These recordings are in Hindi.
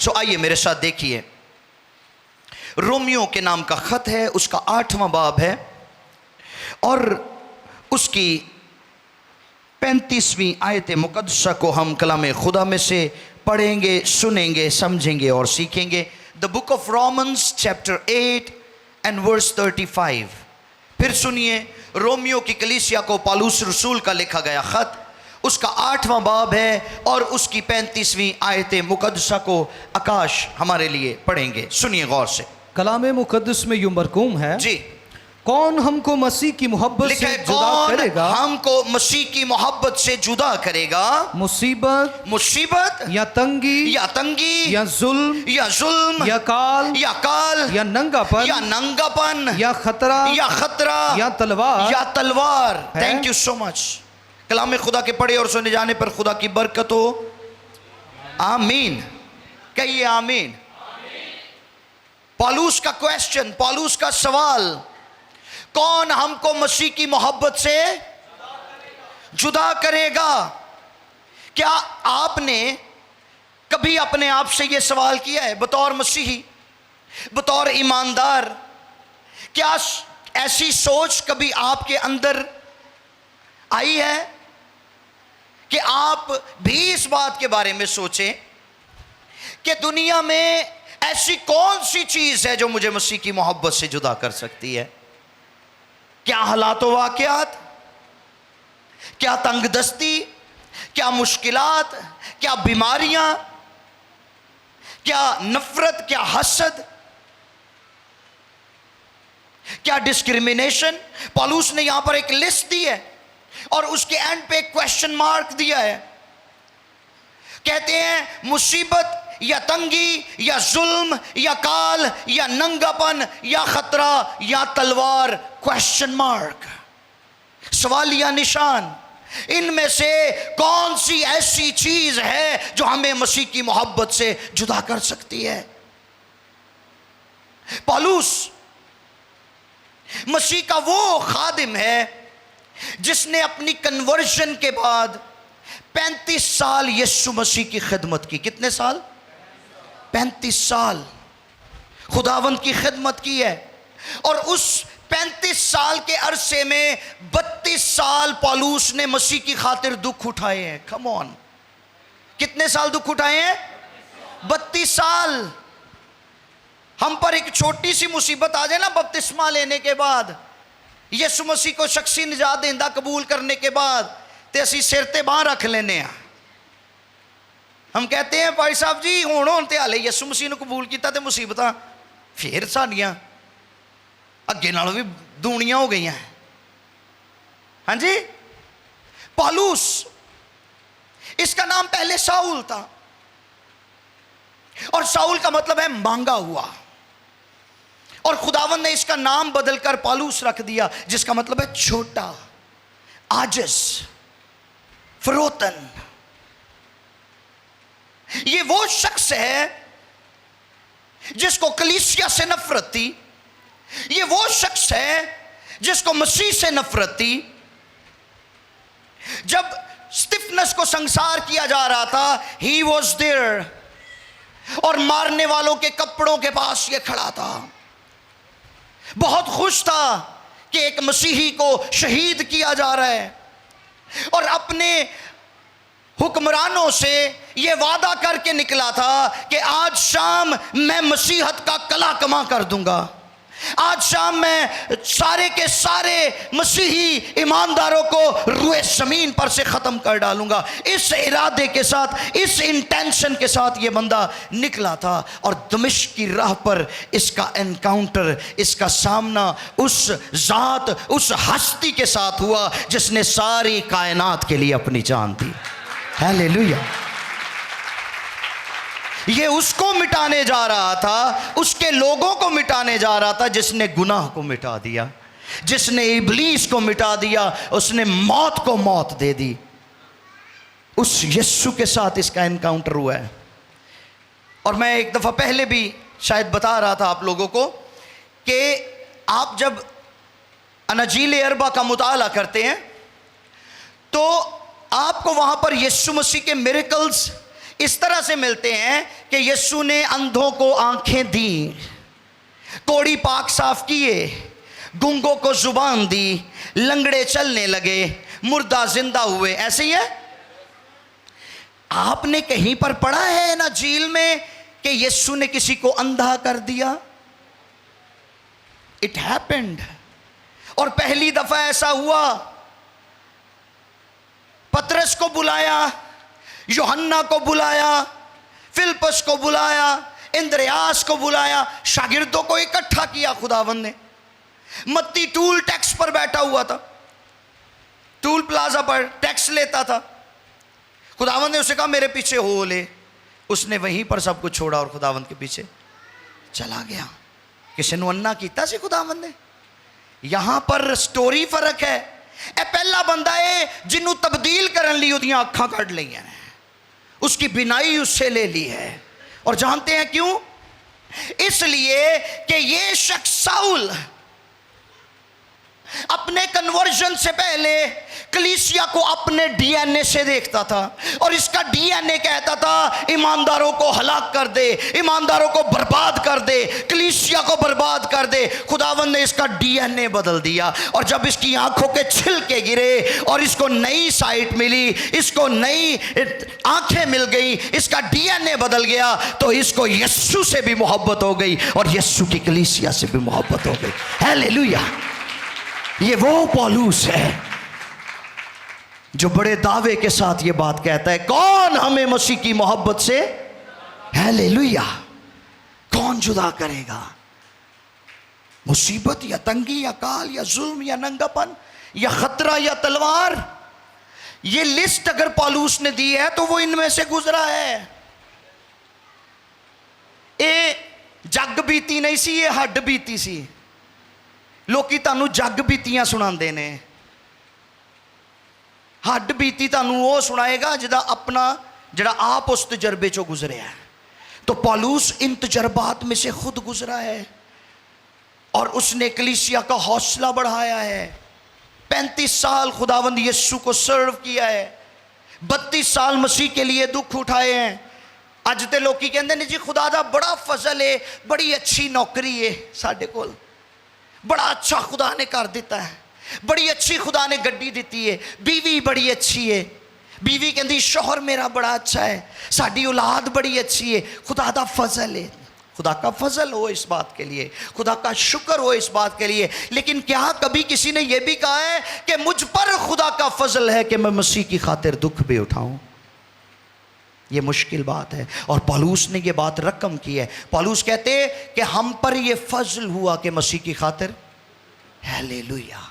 सो आइए मेरे साथ देखिए, रोमियो के नाम का खत है, उसका 8वां बाब है और उसकी 35वीं आयत मुकद्दसा को हम कलाम खुदा में से पढ़ेंगे, सुनेंगे, समझेंगे और सीखेंगे। The book of Romans chapter 8 and verse 35। फिर सुनिए, रोमियो की कलीसिया को पौलुस रसूल का लिखा गया खत, उसका 8वां बाब है और उसकी 35वीं आयत मुकद्दसा को आकाश हमारे लिए पढ़ेंगे। सुनिए गौर से। कलाम मुकद्दस में यूं मरकूम है जी, कौन हमको मसीह की मोहब्बत लिखा से है, जुदा कौन करेगा? हमको मसीह की मोहब्बत से जुदा करेगा? मुसीबत मुसीबत या तंगी या तंगी या जुल्म या जुल्म या काल या काल या नंगापन या नंगापन या खतरा या खतरा या तलवार या तलवार। है? Thank you so much. कलाम खुदा के पढ़े और सुने जाने पर खुदा की बरकत हो। आमीन, कहिए आमीन। पौलुस का क्वेश्चन, पौलुस का सवाल, कौन हमको मसीह की मोहब्बत से जुदा करेगा? क्या आपने कभी अपने आप से यह सवाल किया है बतौर मसीही, बतौर ईमानदार? क्या ऐसी सोच कभी आपके अंदर आई है कि आप भी इस बात के बारे में सोचें कि दुनिया में ऐसी कौन सी चीज है जो मुझे मसीह की मोहब्बत से जुदा कर सकती है? क्या हालात वाक़यात, क्या तंगदस्ती, क्या मुश्किलात, क्या बीमारियां, क्या नफरत, क्या हसद, क्या डिस्क्रिमिनेशन? पौलुस ने यहां पर एक लिस्ट दी है और उसके एंड पे एक क्वेश्चन मार्क दिया है। कहते हैं मुसीबत या तंगी या जुल्म या काल या नंगापन या खतरा या तलवार, क्वेश्चन मार्क, सवालिया निशान। इनमें से कौन सी ऐसी चीज है जो हमें मसीह की मोहब्बत से जुदा कर सकती है? पौलुस मसीह का वो खादिम है जिसने अपनी कन्वर्जन के बाद 35 साल यीशु मसीह की खिदमत की। कितने साल? 35 साल खुदावंद की खिदमत की है और उस 35 साल के अरसे में 32 साल पौलुस ने मसीह की खातिर दुख उठाए हैं। कम ऑन, कितने साल दुख उठाए हैं? 32 साल। हम पर एक छोटी सी मुसीबत आ जाए ना बपतिस्मा लेने के बाद, यीशु मसीह को शख्सी निजात देंदा कबूल करने के बाद, ते असी सिर ते बांह रख लेने हैं। हम कहते हैं भाई साहब जी हुण होण ते हाले यीशु मसीह ने कबूल किया तो मुसीबतां फिर साडियां अगे नालों भी दूनियां हो गई हैं। हाँ जी, पौलुस, इसका नाम पहले शाऊल था और शाऊल का मतलब है मांगा हुआ, और खुदावन ने इसका नाम बदलकर पौलुस रख दिया जिसका मतलब है छोटा, आजिज, फरोतन। ये वो शख्स है जिसको कलीसिया से नफरत थी, ये वो शख्स है जिसको मसीह से नफरत थी। जब स्टिफनस को संसार किया जा रहा था, ही वॉज देयर, और मारने वालों के कपड़ों के पास ये खड़ा था, बहुत खुश था कि एक मसीही को शहीद किया जा रहा है, और अपने हुक्मरानों से यह वादा करके निकला था कि आज शाम मैं मसीहत का कला कमा कर दूंगा, आज शाम मैं सारे के सारे मसीही ईमानदारों को रुए ज़मीन पर से ख़त्म कर डालूंगा। इस इरादे के साथ, इस इंटेंशन के साथ ये बंदा निकला था, और दमिश्क की राह पर इसका एनकाउंटर, इसका सामना उस ज़ात, उस हस्ती के साथ हुआ जिसने सारी कायनात के लिए अपनी जान दी। हालेलुया। ये उसको मिटाने जा रहा था, उसके लोगों को मिटाने जा रहा था जिसने गुनाह को मिटा दिया, जिसने इब्लीस को मिटा दिया, उसने मौत को मौत दे दी। उस यीशु के साथ इसका एनकाउंटर हुआ है। और मैं एक दफ़ा पहले भी शायद बता रहा था आप लोगों को कि आप जब अनजील अरबा का मुताला करते हैं तो आपको वहाँ पर यीशु मसीह के मिरेकल्स इस तरह से मिलते हैं कि यीशु ने अंधों को आंखें दी, कोड़ी पाक साफ किए, गूंगों को जुबान दी, लंगड़े चलने लगे, मुर्दा जिंदा हुए। ऐसे ही है। आपने कहीं पर पढ़ा है ना झील में कि यीशु ने किसी को अंधा कर दिया? It happened. और पहली दफा ऐसा हुआ, पतरस को बुलाया, यूहन्ना को बुलाया, फिलिप्पस को बुलाया, इंद्रियास को बुलाया, शागिर्दों को इकट्ठा किया खुदावंद ने। मत्ती टूल टैक्स पर बैठा हुआ था, टूल प्लाजा पर टैक्स लेता था। खुदावंद ने उसे कहा मेरे पीछे हो ले। उसने वहीं पर सब कुछ छोड़ा और खुदावंद के पीछे चला गया। किसी ने अन्ना कीता सी खुदावंद ने। यहां पर स्टोरी फर्क है। ए पहला बंदा है जिन्हों तब्दील करने ली उदियां अखां कट ली हैं, उसकी बिनाई उससे ले ली है। और जानते हैं क्यों? इसलिए कि ये शख्स साउल अपने कन्वर्जन से पहले कलीसिया को अपने डीएनए से देखता था, और इसका डीएनए कहता था ईमानदारों को हलाक कर दे, ईमानदारों को बर्बाद कर दे, कलीसिया को बर्बाद कर दे। खुदावंद ने इसका डीएनए बदल दिया, और जब इसकी आंखों के छिलके गिरे और इसको नई साइट मिली, इसको नई आंखें मिल गई, इसका डीएनए बदल गया, तो इसको यीशु से भी मोहब्बत हो गई और यीशु की कलीसिया से भी मोहब्बत हो गई। हालेलुया। ये वो पौलुस है जो बड़े दावे के साथ ये बात कहता है, कौन हमें मसीह की मोहब्बत से, हालेलुया, कौन जुदा करेगा? मुसीबत या तंगी या काल या जुल्म या नंगापन या खतरा या तलवार। ये लिस्ट अगर पौलुस ने दी है तो वो इनमें से गुजरा है। ये जग बीती नहीं सी, ये हड्ड बीती सी। लोकी तानू जग बीतियां सुनाते ने, हड्ड बीती तानू वो सुनाएगा जिदा अपना जड़ा आप उस तजर्बे चो गुजरे है। तो पौलुस इन तजर्बात में से खुद गुजरा है और उसने कलीसिया का हौसला बढ़ाया है। 35 साल खुदावंद यीशु को सर्व किया है, 32 साल मसीह के लिए दुख उठाए हैं। अज ते लोकी कहंदे ने जी खुदा दा बड़ा फजल है, बड़ी अच्छी नौकरी है साडे कोल, बड़ा अच्छा खुदा ने कर दिता है, बड़ी अच्छी खुदा ने गड्डी दी है, बीवी बड़ी अच्छी है, बीवी कहती शौहर मेरा बड़ा अच्छा है, साड़ी औलाद बड़ी अच्छी है। खुदा दा फजल है। खुदा का फजल हो इस बात के लिए, खुदा का शुक्र हो इस बात के लिए। लेकिन क्या कभी किसी ने यह भी कहा है कि मुझ पर खुदा का फजल है कि मैं मसीह की खातिर दुख भी उठाऊं? ये मुश्किल बात है। और पौलुस ने ये बात रकम की है। पौलुस कहते कि हम पर ये फजल हुआ कि मसीह की खातिर, हालेलुया,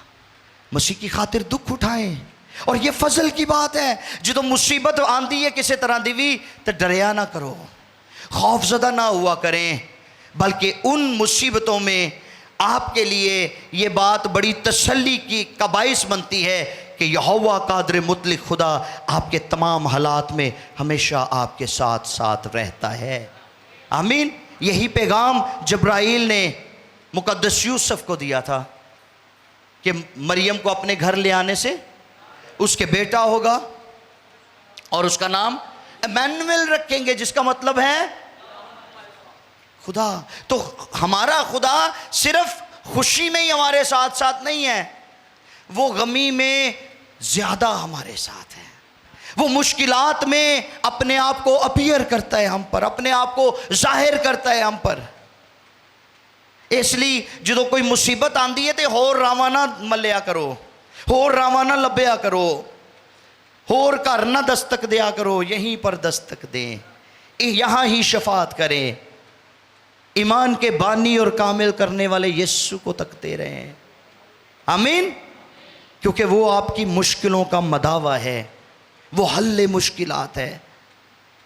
मसीह की खातिर दुख उठाएं। और ये फजल की बात है। जो मुसीबत आंदी है किसी तरह दी भी तो डरिया ना करो, खौफजदा ना हुआ करें, बल्कि उन मुसीबतों में आपके लिए ये बात बड़ी तसल्ली की कबाइस बनती है कि यहोवा कादर मुतलक खुदा आपके तमाम हालात में हमेशा आपके साथ साथ रहता है। आमीन। यही पैगाम जब्राइल ने मुकद्दस यूसुफ को दिया था कि मरियम को अपने घर ले आने से उसके बेटा होगा और उसका नाम इमैनुएल रखेंगे, जिसका मतलब है खुदा। तो हमारा खुदा सिर्फ खुशी में ही हमारे साथ साथ नहीं है, वो गमी में ज्यादा हमारे साथ है। वो मुश्किलात में अपने आप को अपीयर करता है हम पर, अपने आप को जाहिर करता है हम पर। इसलिए जो कोई मुसीबत आंदी है तो होर रावा ना मलिया करो, होर रावा ना लभ्या करो, होर घर ना दस्तक दिया करो, यहीं पर दस्तक दें, यहाँ ही शफात करें। ईमान के बानी और कामिल करने वाले यीशु को तकते रहें। आमीन। क्योंकि वो आपकी मुश्किलों का मदावा है, वो हल्ले मुश्किलात है।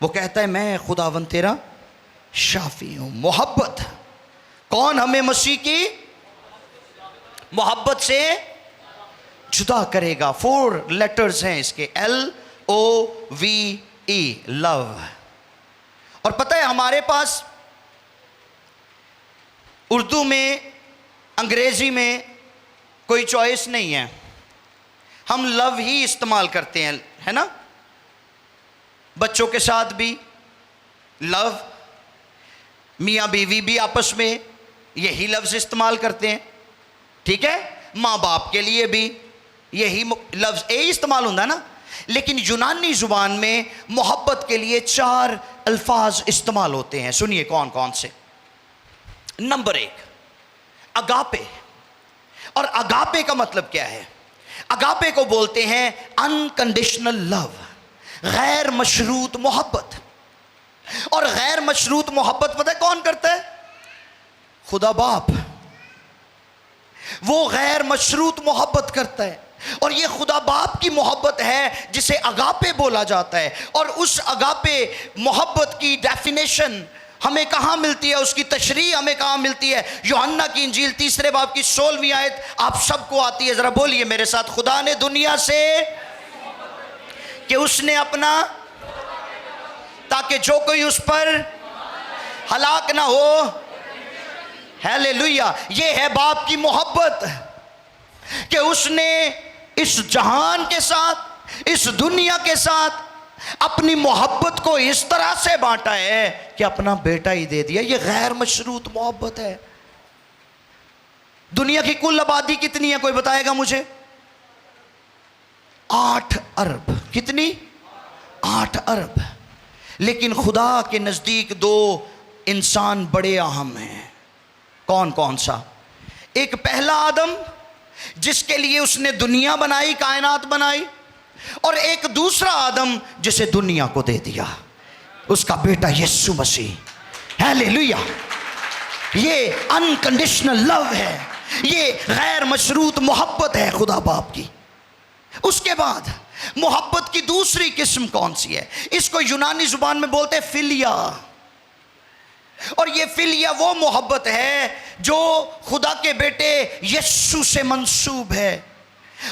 वो कहता है मैं खुदावंद तेरा शाफी हूं। मोहब्बत, कौन हमें मसीह की मोहब्बत से जुदा करेगा? 4 लेटर्स हैं इसके, LOVE, लव। और पता है हमारे पास उर्दू में, अंग्रेजी में कोई चॉइस नहीं है, हम लव ही इस्तेमाल करते हैं, है ना? बच्चों के साथ भी, लव, मियाँ बीवी भी आपस में यही लफ्ज़ इस्तेमाल करते हैं, ठीक है। माँ बाप के लिए भी यही लफ्ज़ इस्तेमाल होता है ना। लेकिन यूनानी ज़ुबान में मोहब्बत के लिए 4 अल्फाज इस्तेमाल होते हैं। सुनिए कौन कौन से। Number 1, agape. और अगापे का मतलब क्या है? अगापे को बोलते हैं अनकंडीशनल लव, गैर मशरूत मोहब्बत। और गैर मशरूत मोहब्बत पता है कौन करता है? खुदा बाप। वो गैर मशरूत मोहब्बत करता है, और ये खुदा बाप की मोहब्बत है जिसे अगापे बोला जाता है। और उस अगापे मोहब्बत की डेफिनेशन हमें कहाँ मिलती है, उसकी तशरीह हमें कहाँ मिलती है? यूहन्ना की इंजील 3 बाब की 16वीं आयत आप सबको आती है, ज़रा बोलिए मेरे साथ। खुदा ने दुनिया से कि उसने अपना, ताकि जो कोई उस पर हलाक ना हो। हालेलुया। ये है बाप की मोहब्बत कि उसने इस जहान के साथ, इस दुनिया के साथ अपनी मोहब्बत को इस तरह से बांटा है कि अपना बेटा ही दे दिया। ये गैर मशरूत मोहब्बत है। दुनिया की कुल आबादी कितनी है, कोई बताएगा मुझे? 8 अरब। कितनी? 8 अरब। लेकिन खुदा के नज़दीक 2 इंसान बड़े अहम हैं। कौन कौन सा? एक पहला आदम जिसके लिए उसने दुनिया बनाई, कायनात बनाई, और एक दूसरा आदम जिसे दुनिया को दे दिया, उसका बेटा यीशु मसीह। हालेलुया। ये अनकंडीशनल लव है, ये गैर मशरूत मोहब्बत है खुदा बाप की। उसके बाद मोहब्बत की दूसरी किस्म कौन सी है? इसको यूनानी जुबान में बोलते हैं फिलिया। और ये फिलिया वो मोहब्बत है जो खुदा के बेटे यीशु से मंसूब है।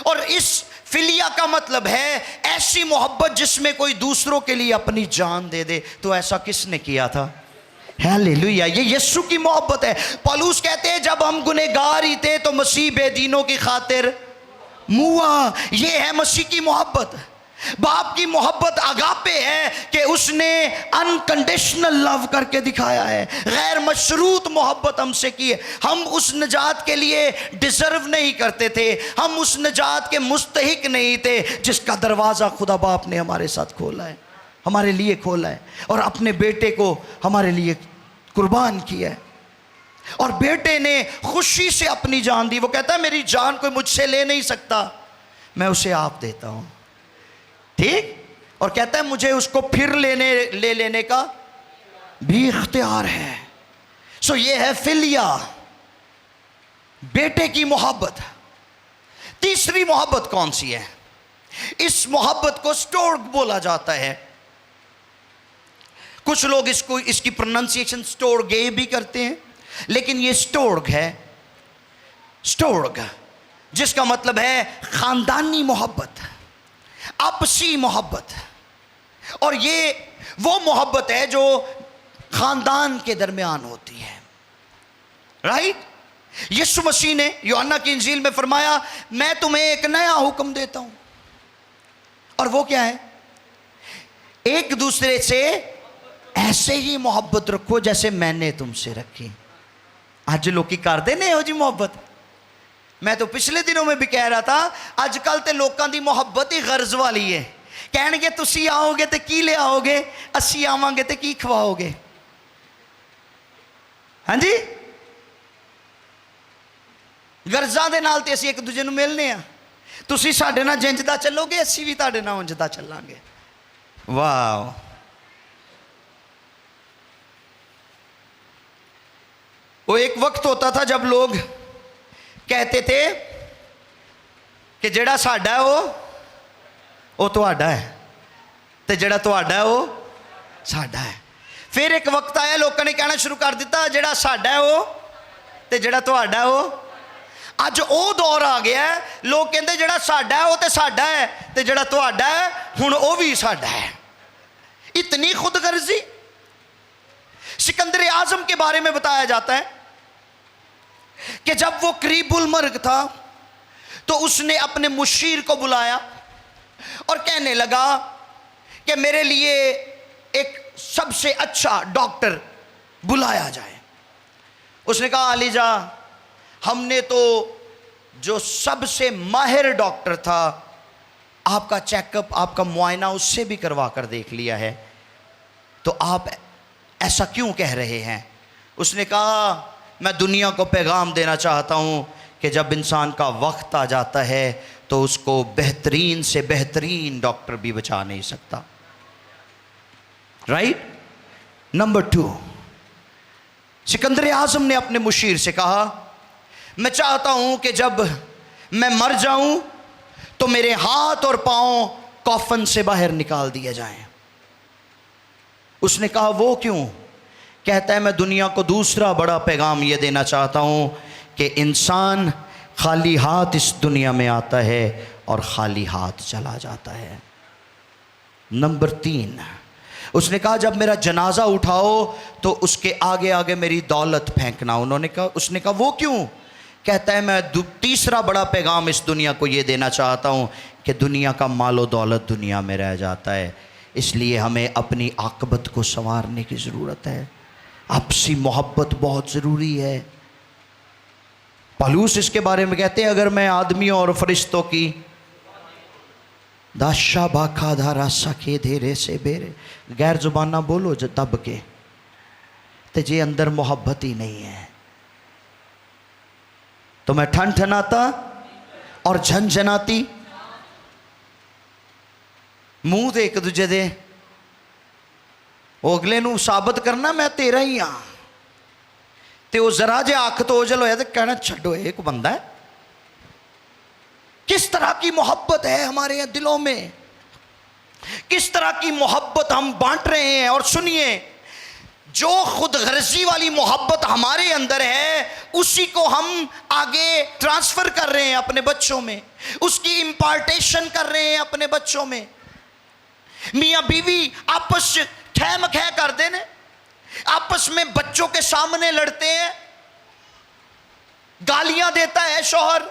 और इस फिलिया का मतलब है ऐसी मोहब्बत जिसमें कोई दूसरों के लिए अपनी जान दे दे। तो ऐसा किसने किया था? हालेलुया। ये यीशु की मोहब्बत है। पौलुस कहते हैं जब हम गुनहगार ही थे तो मसीह बेदीनों की खातिर मुआ। ये है मसीह की मोहब्बत। बाप की मोहब्बत अगापे है कि उसने अनकंडीशनल लव करके दिखाया है, गैर मशरूत मोहब्बत हमसे की है। हम उस निजात के लिए डिजर्व नहीं करते थे, हम उस निजात के मुस्तहिक नहीं थे जिसका दरवाज़ा खुदा बाप ने हमारे साथ खोला है, हमारे लिए खोला है, और अपने बेटे को हमारे लिए कुर्बान किया है। और बेटे ने खुशी से अपनी जान दी। वो कहता है मेरी जान कोई मुझसे ले नहीं सकता, मैं उसे आप देता हूँ, ठीक। और कहता है मुझे उसको फिर ले लेने का भी इख्तियार है। सो ये है फिलिया, बेटे की मोहब्बत। तीसरी मोहब्बत कौन सी है? इस मोहब्बत को स्टोर्ग बोला जाता है। कुछ लोग इसकी प्रोनाउंसिएशन स्टोर्गे भी करते हैं, लेकिन ये स्टोर्ग है। स्टोर्ग जिसका मतलब है खानदानी मोहब्बत, आपसी मोहब्बत। और ये वो मोहब्बत है जो खानदान के दरमियान होती है, राइट। यीशु मसीह ने यूहन्ना की इंजील में फरमाया मैं तुम्हें एक नया हुक्म देता हूं, और वो क्या है? एक दूसरे से ऐसे ही मोहब्बत रखो जैसे मैंने तुमसे रखी। आज लोग की कर देने हो जी मोहब्बत। मैं तो पिछले दिनों में भी कह रहा था अजकल तो लोगों की मोहब्बत ही गर्ज वाली है। कहणगे तुसी आओगे तो की ले आओगे, असी आवांगे तो की खवाओगे। हाँ जी, गर्जा दे नाल ते असी एक दूजे नूं मिलने आ। तुसी साडे नाल जिंजदा चलोगे, असी भी तुहाडे नाल उंजदा चलांगे। वाह। वो एक वक्त होता था जब लोग कहते थे कि जेड़ा साडा है वो तुहाडा है, ते जेड़ा तुहाडा है वो साडा है। फिर एक वक्त आया लोगों ने कहना शुरू कर दिता जेड़ा साडा है वो ते जेड़ा तुहाडा है वो। अज वो दौर आ गया है, लोग कहते जेड़ा साडा है वो ते साडा है, ते जेड़ा तुहाडा है हुण वो भी साडा है। इतनी खुदगर्जी। सिकंदर आजम के बारे में बताया जाता है कि जब वो करीबुल मर्ग था तो उसने अपने मुशीर को बुलाया और कहने लगा कि मेरे लिए एक सबसे अच्छा डॉक्टर बुलाया जाए। उसने कहा अलीजा, हमने तो जो सबसे माहिर डॉक्टर था आपका चेकअप, आपका मुआयना उससे भी करवा कर देख लिया है, तो आप ऐसा क्यों कह रहे हैं? उसने कहा मैं दुनिया को पैगाम देना चाहता हूं कि जब इंसान का वक्त आ जाता है तो उसको बेहतरीन से बेहतरीन डॉक्टर भी बचा नहीं सकता। राइट। नंबर 2, सिकंदर आजम ने अपने मुशीर से कहा मैं चाहता हूं कि जब मैं मर जाऊं तो मेरे हाथ और पांव कॉफन से बाहर निकाल दिए जाएं। उसने कहा वो क्यों? कहता है मैं दुनिया को दूसरा बड़ा पैगाम यह देना चाहता हूं कि इंसान खाली हाथ इस दुनिया में आता है और खाली हाथ चला जाता है। नंबर 3, उसने कहा जब मेरा जनाजा उठाओ तो उसके आगे आगे मेरी दौलत फेंकना। उसने कहा वो क्यों? कहता है मैं तीसरा बड़ा पैगाम इस दुनिया को ये देना चाहता हूँ कि दुनिया का मालो दौलत दुनिया में रह जाता है, इसलिए हमें अपनी आकबत को संवारने की ज़रूरत है। आपसी मोहब्बत बहुत ज़रूरी है। पौलुस इसके बारे में कहते हैं अगर मैं आदमियों और फरिश्तों की दाशा बाखा धारा सके धेरे से बेरे गैर जुबाना बोलो जो दब के ते जे अंदर मोहब्बत ही नहीं है तो मैं ठन ठनाता और झनझनाती मुंह दे एक दूजे दे वो अगले नू साबित करना मैं तेरा ही हाँ, ते वो जरा जे अख तो ओझल होया तो कहना छड्डो एक बंदा है। किस तरह की मोहब्बत है हमारे दिलों में, किस तरह की मोहब्बत हम बांट रहे हैं। और सुनिए, जो खुद गर्जी वाली मोहब्बत हमारे अंदर है उसी को हम आगे ट्रांसफर कर रहे हैं अपने बच्चों में, उसकी इम्पार्टेशन कर रहे हैं अपने बच्चों में। मियाँ बीवी आपस ठहम खह कर देने, आपस में बच्चों के सामने लड़ते हैं, गालियां देता है शौहर,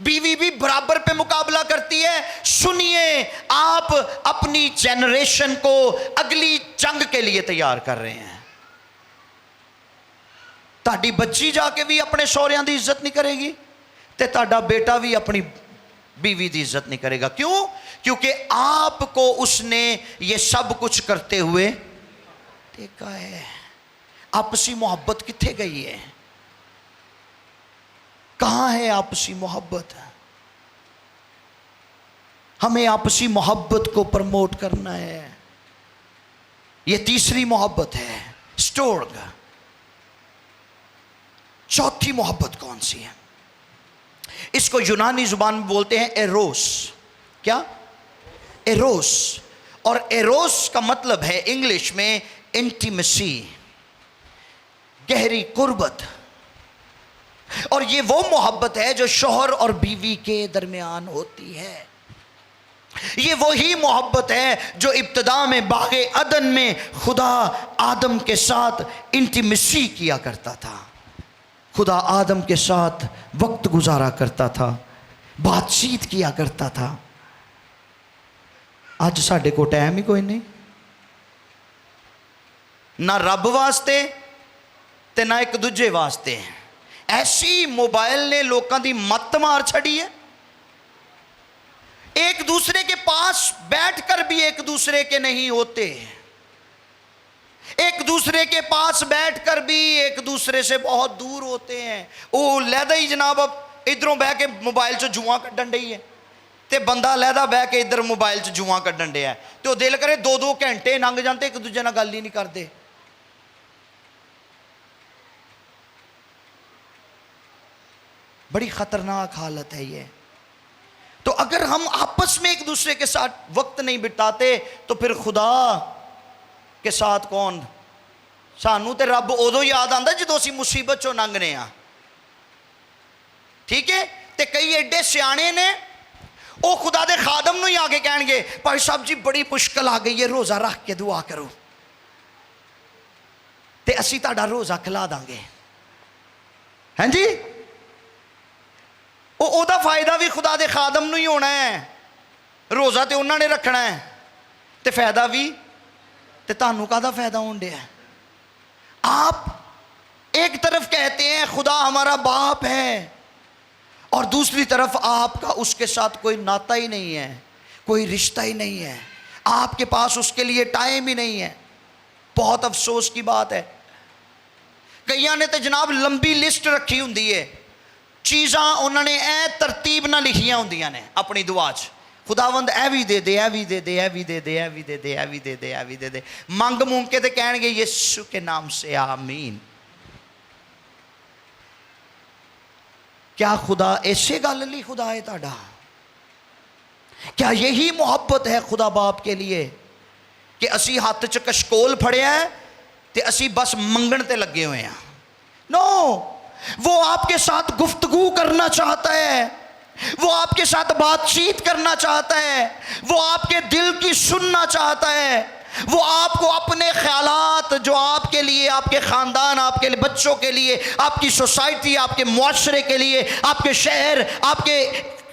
बीवी भी बराबर पे मुकाबला करती है। सुनिए, आप अपनी जनरेशन को अगली जंग के लिए तैयार कर रहे हैं। ताड़ी बच्ची जाके भी अपने सौरियां की इज्जत नहीं करेगी ते ताड़ा बेटा भी अपनी बीवी की इज्जत नहीं करेगा। क्यों? क्योंकि आपको उसने ये सब कुछ करते हुए देखा है। आपसी मोहब्बत किथे गई है? कहां है आपसी मोहब्बत? हमें आपसी मोहब्बत को प्रमोट करना है। यह तीसरी मोहब्बत है, स्टोर्ग। चौथी मोहब्बत कौन सी है? इसको यूनानी जुबान में बोलते हैं एरोस। क्या? एरोस। और एरोस का मतलब है इंग्लिश में इंटीमेसी, गहरी कुर्बत। और ये वो मोहब्बत है जो शौहर और बीवी के दरमियान होती है। ये वही मोहब्बत है जो इब्तिदा में बागे अदन में खुदा आदम के साथ इंटीमेसी किया करता था। खुदा आदम के साथ वक्त गुजारा करता था, बातचीत किया करता था। आज साढ़े को टाइम ही कोई नहीं, ना रब वास्ते ते ना एक दूजे वास्ते। ऐसी मोबाइल ने लोगों की मत मार छड़ी है। एक दूसरे के पास बैठकर भी एक दूसरे के नहीं होते, एक दूसरे के पास बैठकर भी एक दूसरे से बहुत दूर होते हैं। वो लैदा ही जनाब अब इधरों बह के मोबाइल चो जुआ कड्डन डई है ते बंदा लैदा बह के इधर मोबाइल च जुआ कड्डन डया है, तो दिल करे 2-2 घंटे लंघ जाते एक दूजे नाल गल ही नहीं करते। बड़ी खतरनाक हालत है ये। तो अगर हम आपस में एक दूसरे के साथ वक्त नहीं बिताते तो फिर खुदा के साथ कौन? सानू ते रब उदों याद आंदा जो असीं मुसीबत चों लंघने आ। ठीक है? ते कई एडे सियाणे ने वो खुदा दे खादम नूं ही आके कहणगे भाई साहब जी बड़ी मुश्किल आ गई है, रोज़ा रख के दुआ करो, ते असीं तुहाडा रोज़ा खिला दांगे। हैं जी? ओदा फायदा भी खुदा दे खादम नूं ही होना है। रोज़ा तो उन्होंने रखना है ते फायदा भी तो तानू काहदा फायदा होने दिया? आप एक तरफ कहते हैं खुदा हमारा बाप है और दूसरी तरफ आपका उसके साथ कोई नाता ही नहीं है, कोई रिश्ता ही नहीं है, आपके पास उसके लिए टाइम ही नहीं है। बहुत अफसोस की बात है। कईयां ने तो जनाब लंबी लिस्ट रखी होंदी है, चीज़ां उन्होंने ए तरतीब ना लिखियां होंदियां ने अपनी दुआ च, खुदावंद ए भी दे दे, ए भी दे दे, ए भी दे दे, ए भी दे दे, ए भी दे दे, ए भी दे दे, मंग मूंग के तो कहणगे यीशु के नाम से आमीन। क्या खुदा ऐसे गल ली खुदा है ताड़ा? क्या यही मोहब्बत है खुदा बाप के लिए कि असी हाथ च कशकोल फड़िया है ते असी बस मंगण ते लगे हुए हैं? नो, वो आपके साथ गुफ्तगू करना चाहता है, वो आपके साथ बातचीत करना चाहता है, वो आपके दिल की सुनना चाहता है, वो आपको अपने ख्यालात जो आपके लिए, आपके ख़ानदान, आपके लिए बच्चों के लिए, आपकी सोसाइटी, आपके मुआशरे के लिए, आपके शहर, आपके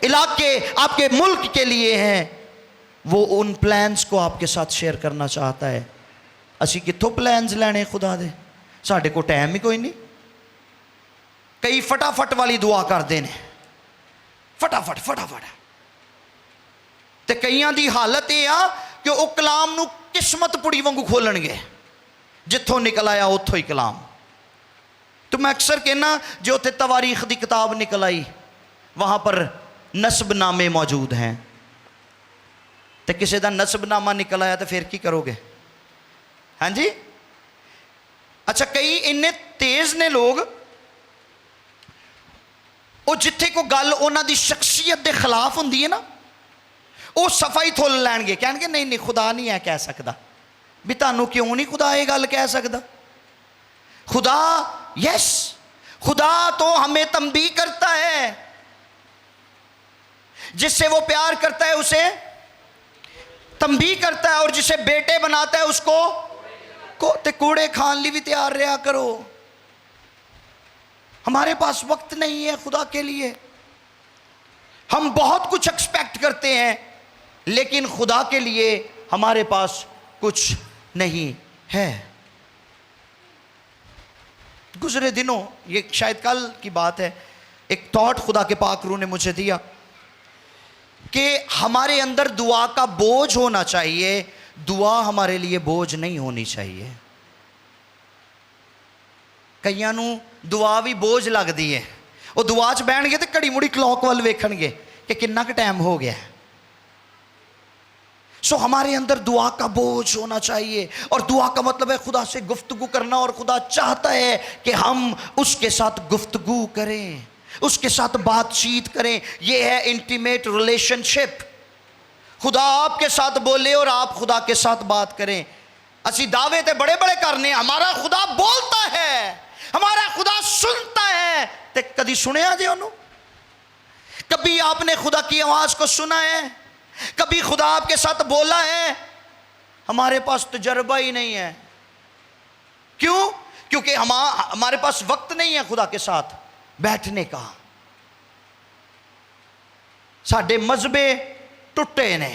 इलाके, आपके मुल्क के लिए हैं, वो उन प्लान्स को आपके साथ शेयर करना चाहता है। असी कित्थों प्लान्स लैने खुदा दे? साढ़े को टाइम ही कोई नहीं। कई फटाफट वाली दुआ करते हैं, फटाफट फटाफट, तो कईयां दी हालत यह आ कि वह कलाम नू किस्मत पुड़ी वांगू खोलणगे, जिथों निकल आया उथों ही कलाम। तो मैं अक्सर कहना जो उत्थे तवारीख की किताब निकल आई वहाँ पर नस्बनामे मौजूद हैं, तो किसी का नस्बनामा निकल आया तो फिर की करोगे? हाँ जी। अच्छा, कई इन्ने तेज ने लोग, वो जिथे को गल उन्हां दी शख्सियत के खिलाफ होंदी है ना, वो सफाई थोल लैणगे, कहणगे नहीं नहीं खुदा नहीं है कह सकता। भी तुहानू क्यों नहीं खुदा ये गल कह सकता? खुदा, यस, खुदा तो हमें तंबी करता है, जिससे वो प्यार करता है उसे तंबी करता है, और जिसे बेटे बनाता है उसको ते कूड़े खान ली भी तैयार रहा करो। हमारे पास वक्त नहीं है खुदा के लिए। हम बहुत कुछ एक्सपेक्ट करते हैं, लेकिन खुदा के लिए हमारे पास कुछ नहीं है। गुजरे दिनों, ये शायद कल की बात है, एक थॉट खुदा के पाक रूह ने मुझे दिया कि हमारे अंदर दुआ का बोझ होना चाहिए, दुआ हमारे लिए बोझ नहीं होनी चाहिए। कईयां नू दुआ भी बोझ लगती है, वो दुआ च बहणगे तो घड़ी मुड़ी क्लॉक वाल वेखणगे कि कितना का टाइम हो गया। सो हमारे अंदर दुआ का बोझ होना चाहिए, और दुआ का मतलब है खुदा से गुफ्तगू करना, और खुदा चाहता है कि हम उसके साथ गुफ्तगू करें, उसके साथ बातचीत करें। यह है इंटीमेट रिलेशनशिप। खुदा आपके साथ बोले और आप खुदा के साथ बात करें। असी दावे ते बड़े बड़े करने, हमारा खुदा बोलता है, हमारा खुदा सुनता है, ते कभी सुनिया जी उन्होंने? कभी आपने खुदा की आवाज को सुना है? कभी खुदा आपके साथ बोला है? हमारे पास तजर्बा ही नहीं है। क्यों? क्योंकि हमारे पास वक्त नहीं है खुदा के साथ बैठने का। साडे मजहबे टुटे ने,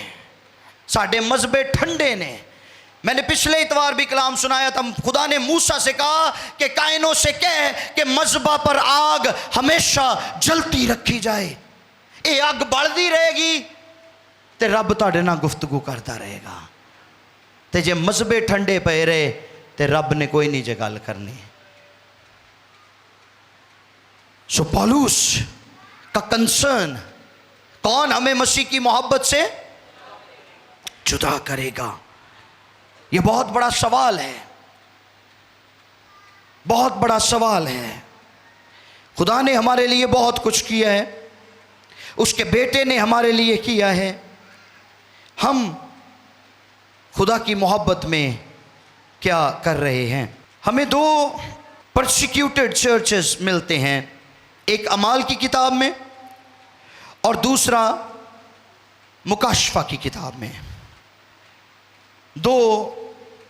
साडे मजहबे ठंडे ने। मैंने पिछले इतवार भी कलाम सुनाया था, खुदा ने मूसा से कहा कि कायनों से कह कि मजहबा पर आग हमेशा जलती रखी जाए, ये आग बढ़ती रहेगी तो रब तुहाडे नाल गुफ्तगू करता रहेगा, तो जे मजहबे ठंडे पे रहे तो रब ने कोई नहीं जे गल करनी। सो पौलुस का कंसर्न, कौन हमें मसीह की मोहब्बत से जुदा करेगा? यह बहुत बड़ा सवाल है, बहुत बड़ा सवाल है। खुदा ने हमारे लिए बहुत कुछ किया है, उसके बेटे ने हमारे लिए किया है। हम खुदा की मोहब्बत में क्या कर रहे हैं? हमें दो परसिक्यूटेड चर्चेस मिलते हैं, एक अमाल की किताब में और दूसरा मुकाशफा की किताब में। दो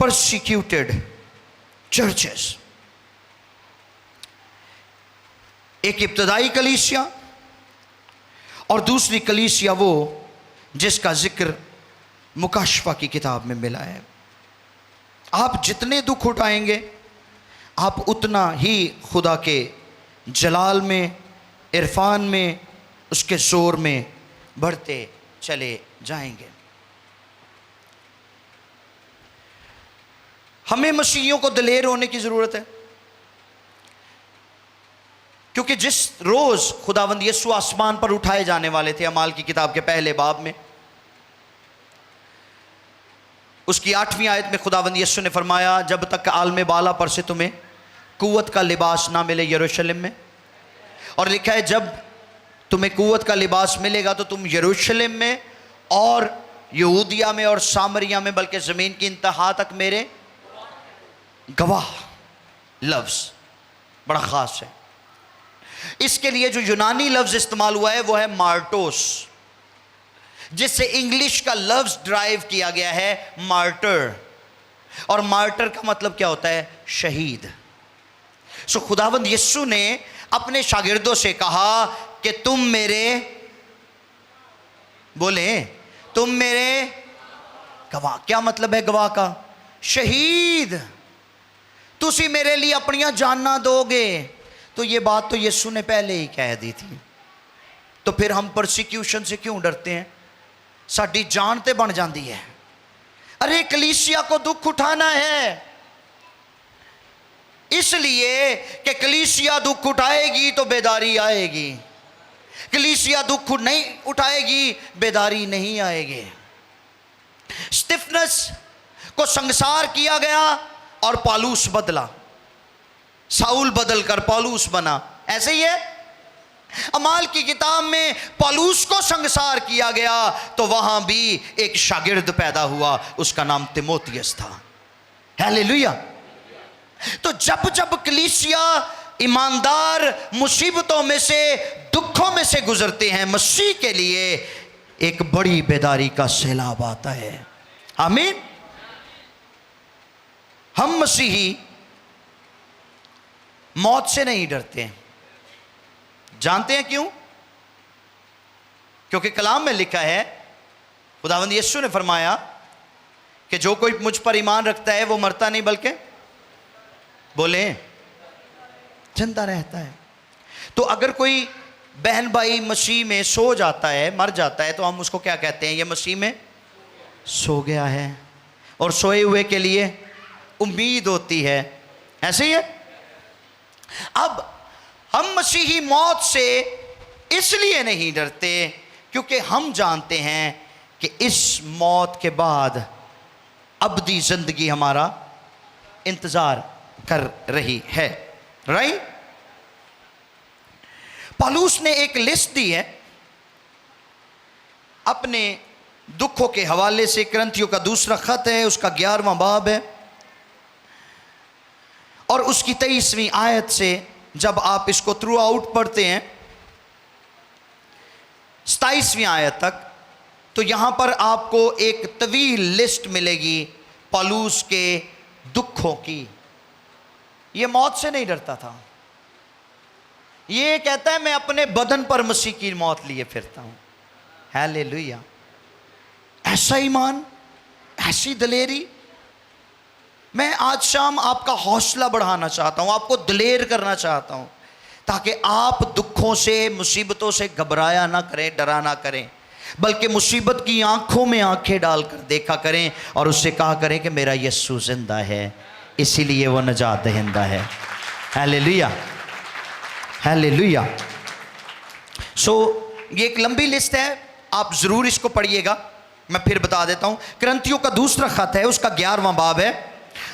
परसिक्यूटेड चर्चेस, एक इब्तदाई कलीसिया और दूसरी कलीसिया वो जिसका जिक्र मुकाशफा की किताब में मिला है। आप जितने दुख उठाएंगे आप उतना ही खुदा के जलाल में, इरफान में, उसके जोर में बढ़ते चले जाएंगे। हमें मसीहियों को दिलेर होने की ज़रूरत है, क्योंकि जिस रोज़ खुदावंद यीशु आसमान पर उठाए जाने वाले थे, अमाल की किताब के पहले बाब में उसकी 8वीं आयत में खुदावंद यीशु ने फरमाया, जब तक आलम बाला पर से तुम्हें कुव्वत का लिबास ना मिले यरूशलेम में। और लिखा है जब तुम्हें कुव्वत का लिबास मिलेगा तो तुम यरूशलेम में और यहूदिया में और सामरिया में, बल्कि ज़मीन की इंतहा तक मेरे गवाह। लफ्ज़ बड़ा ख़ास है। इसके लिए जो यूनानी लफ्ज़ इस्तेमाल हुआ है वो है मार्टोस, जिससे इंग्लिश का लफ्ज़ ड्राइव किया गया है मार्टर। और मार्टर का मतलब क्या होता है? शहीद। सो खुदावंद यीशु ने अपने शागिर्दों से कहा कि तुम मेरे, बोले, तुम मेरे गवाह। क्या मतलब है गवाह का? शहीद। तुसी मेरे लिए अपनियां जाना दोगे। तो ये बात तो यीशु ने पहले ही कह दी थी, तो फिर हम परसिक्यूशन से क्यों डरते हैं? साडी जान ते बन जाती है। अरे कलीसिया को दुख उठाना है, इसलिए कि कलीसिया दुख उठाएगी तो बेदारी आएगी। कलीसिया दुख नहीं उठाएगी, बेदारी नहीं आएगी। स्टिफनेस को संसार किया गया और पौलुस बदला, साउल बदल कर पौलुस बना। ऐसे ही है। अमाल की किताब में पौलुस को संसार किया गया तो वहां भी एक शागिर्द पैदा हुआ, उसका नाम तीमुथियुस था। हालेलुया। तो जब जब कलीसिया ईमानदार मुसीबतों में से, दुखों में से गुजरते हैं, मसीह के लिए एक बड़ी बेदारी का सैलाब आता है। आमीन। हम मसीही मौत से नहीं डरते हैं। जानते हैं क्यों? क्योंकि कलाम में लिखा है, खुदावंद यीशु ने फरमाया कि जो कोई मुझ पर ईमान रखता है वो मरता नहीं बल्कि, बोले, जिंदा रहता है। तो अगर कोई बहन भाई मसीह में सो जाता है, मर जाता है, तो हम उसको क्या कहते हैं? ये मसीह में सो गया है। और सोए हुए के लिए उम्मीद होती है। ऐसे ही है। अब हम मसीही मौत से इसलिए नहीं डरते क्योंकि हम जानते हैं कि इस मौत के बाद अबदी जिंदगी हमारा इंतजार कर रही है। राइट? पौलुस ने एक लिस्ट दी है अपने दुखों के हवाले से। करंथियों का दूसरा खत है, उसका 11वां बाब है और उसकी 23वीं आयत से जब आप इसको थ्रू आउट पढ़ते हैं 27वीं आयत तक, तो यहां पर आपको एक तवील लिस्ट मिलेगी पौलुस के दुखों की। ये मौत से नहीं डरता था। ये कहता है मैं अपने बदन पर मसीह की मौत लिए फिरता हूं। हालेलुया। ऐसा ईमान, ऐसी दलेरी। मैं आज शाम आपका हौसला बढ़ाना चाहता हूं, आपको दिलेर करना चाहता हूं, ताकि आप दुखों से, मुसीबतों से घबराया ना करें, डरा ना करें, बल्कि मुसीबत की आंखों में आंखें डालकर देखा करें और उससे कहा करें कि मेरा यीशु जिंदा है, इसीलिए वो निजात दहिंदा है। Hallelujah, hallelujah. सो ये एक लंबी लिस्ट है, आप ज़रूर इसको पढ़िएगा। मैं फिर बता देता हूं। करंथियों का दूसरा खत है, उसका 11वां बाब है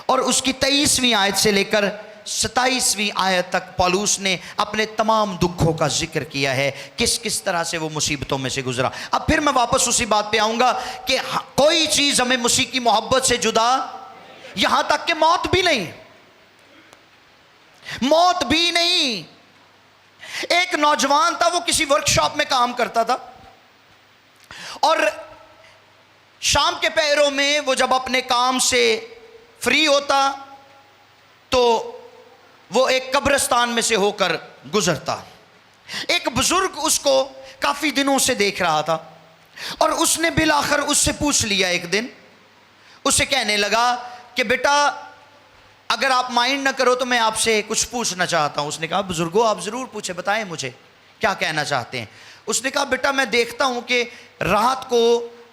और उसकी 23वीं आयत से लेकर 27वीं आयत तक पौलुस ने अपने तमाम दुखों का जिक्र किया है, किस किस तरह से वो मुसीबतों में से गुजरा। अब फिर मैं वापस उसी बात पे आऊंगा कि कोई चीज़ हमें मसीह की मोहब्बत से जुदा, यहां तक कि मौत भी नहीं, मौत भी नहीं। एक नौजवान था, वो किसी वर्कशॉप में काम करता था और शाम के पहरों में वो जब अपने काम से फ्री होता तो वो एक कब्रिस्तान में से होकर गुजरता। एक बुजुर्ग उसको काफी दिनों से देख रहा था और उसने बिलाखिर उससे पूछ लिया। एक दिन उससे कहने लगा कि बेटा अगर आप माइंड ना करो तो मैं आपसे कुछ पूछना चाहता हूँ। उसने कहा बुजुर्गों आप ज़रूर पूछे, बताएं मुझे क्या कहना चाहते हैं। उसने कहा बेटा मैं देखता हूँ कि रात को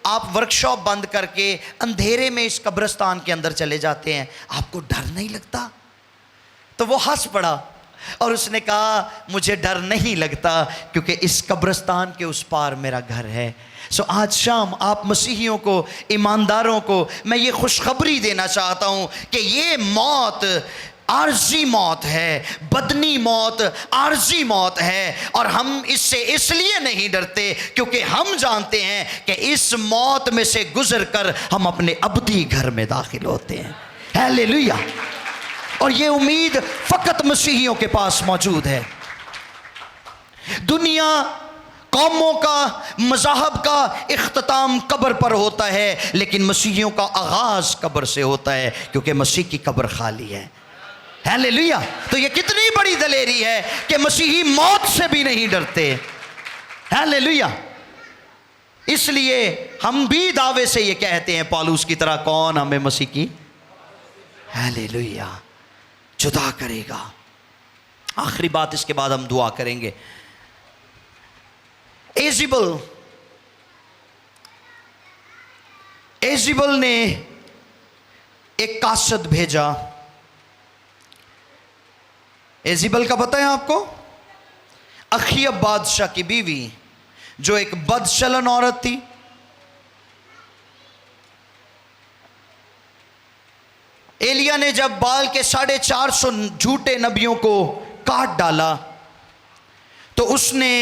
आप वर्कशॉप बंद करके अंधेरे में इस कब्रिस्तान के अंदर चले जाते हैं, आपको डर नहीं लगता? तो वो हंस पड़ा और उसने कहा मुझे डर नहीं लगता क्योंकि इस कब्रिस्तान के उस पार मेरा घर है। सो आज शाम आप मसीहियों को, ईमानदारों को मैं ये खुशखबरी देना चाहता हूँ कि ये मौत आर्जी मौत है, बदनी मौत आर्जी मौत है, और हम इससे इसलिए नहीं डरते क्योंकि हम जानते हैं कि इस मौत में से गुजर कर हम अपने अबदी घर में दाखिल होते हैं। हालेलुया। और ये उम्मीद फकत मसीहियों के पास मौजूद है। दुनिया कौमों का, मज़ाहब का इख्तिताम कब्र पर होता है, लेकिन मसीहियों का आगाज़ कब्र से होता है क्योंकि मसीह की कब्र खाली है। हालेलुया। तो ये कितनी बड़ी दलेरी है कि मसीही मौत से भी नहीं डरते। हालेलुया। इसलिए हम भी दावे से ये कहते हैं पौलुस की तरह, कौन हमें मसीह की हालेलुया जुदा करेगा। आखिरी बात, इसके बाद हम दुआ करेंगे। एजिबल ने एक कासद भेजा। एजिबल का पता है आपको? अखियब बादशाह की बीवी, जो एक बदचलन औरत थी। एलिया ने जब बाल के 450 झूठे नबियों को काट डाला तो उसने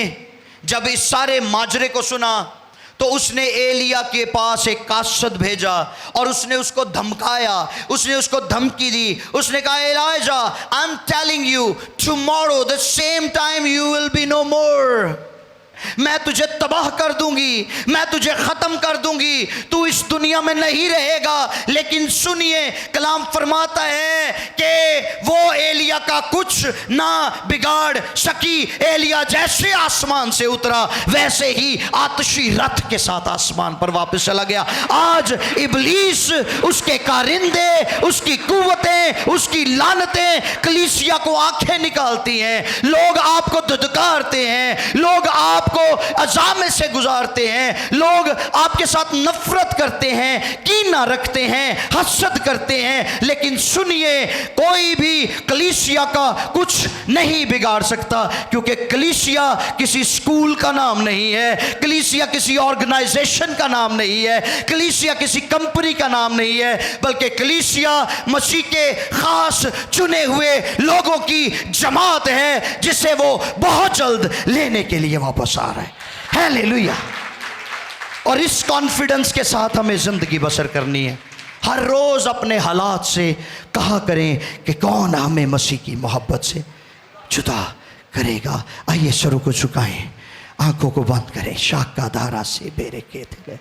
जब इस सारे माजरे को सुना तो उसने एलिया के पास एक कासद भेजा और उसने उसको धमकाया, उसने उसको धमकी दी। उसने कहा Eliza, I am telling you tomorrow the same time you will be no more. मैं तुझे तबाह कर दूंगी, मैं तुझे ख़त्म कर दूंगी, तू इस दुनिया में नहीं रहेगा। लेकिन सुनिए, कलाम फरमाता है कि वो एलिया का कुछ ना बिगाड़ सकी। एलिया जैसे आसमान से उतरा वैसे ही आतशी रथ के साथ आसमान पर वापस चला गया। आज इब्लीस, उसके कारिंदे, उसकी कुव्वतें, उसकी लानतें कलीसिया को आंखें निकालती हैं। लोग आपको धुतकारते हैं, लोग आपको अजामे से गुजारते हैं, लोग आपके साथ नफरत करते हैं, कीना रखते हैं, हसद करते हैं। लेकिन सुनिए, कोई भी कलीसिया का कुछ नहीं बिगाड़ सकता, क्योंकि कलीसिया किसी स्कूल का नाम नहीं है, कलीसिया किसी ऑर्गेनाइजेशन का नाम नहीं है, कलीसिया किसी कंपनी का नाम नहीं है, बल्कि कलीसिया मसीह के खास चुने हुए लोगों की जमात है जिसे वो बहुत जल्द लेने के लिए वापस आ रहा है। हालेलुया। और इस कॉन्फिडेंस के साथ हमें जिंदगी बसर करनी है। हर रोज अपने हालात से कहा करें कि कौन हमें मसीह की मोहब्बत से जुदा करेगा। आइए सरों को झुकाएं, आंखों को बंद करें। शाका धारा से बेरे के थे